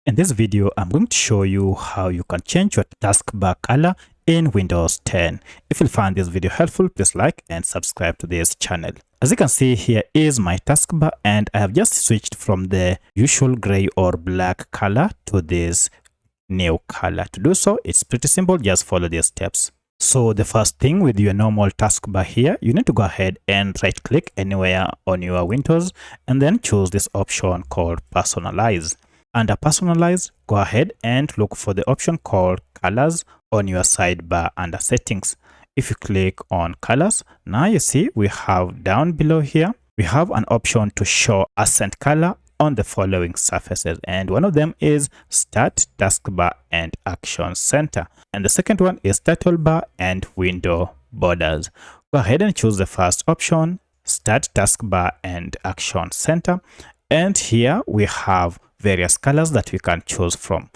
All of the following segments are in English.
In this video, I'm going to show you how you can change your taskbar color in Windows 10. If you find this video helpful, please like and subscribe to this channel. As you can see, here is my taskbar, and I have just switched from the usual gray or black color to this new color. To do so, it's pretty simple. Just follow these steps. So the first thing, with your normal taskbar here, you need to go ahead and right click anywhere on your Windows and then choose this option called personalize. Under personalize, go ahead and look for the option called colors on your sidebar under settings. If you click on colors, now you see we have down below here, we have an option to show accent color on the following surfaces, and one of them is Start, Taskbar, and Action Center, and the second one is Title Bar and Window Borders. Go ahead and choose the first option, Start, Taskbar, and Action Center, and here we have various colors that we can choose from.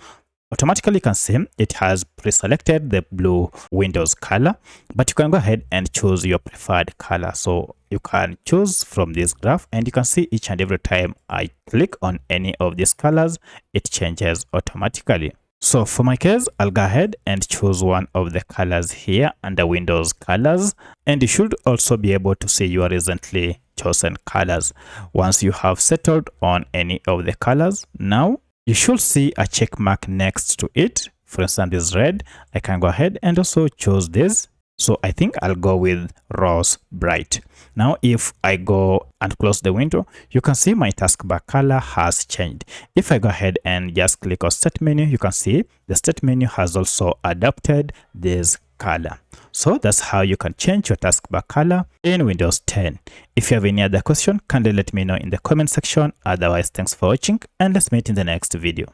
Automatically, you can see it has pre-selected the blue Windows color, but you can go ahead and choose your preferred color. So you can choose from this graph, and you can see each and every time I click on any of these colors, it changes automatically. So for my case, I'll go ahead and choose one of the colors here under Windows colors, and you should also be able to see your recently chosen colors. Once you have settled on any of the colors, now you should see a check mark next to it. For instance, this red, I can go ahead and also choose this. So I think I'll go with rose bright. Now, if I go and close the window, you can see my taskbar color has changed. If I go ahead and just click on Start menu, you can see the Start menu has also adopted this color. So that's how you can change your taskbar color in Windows 10. If you have any other question, kindly let me know in the comment section. Otherwise, thanks for watching, and let's meet in the next video.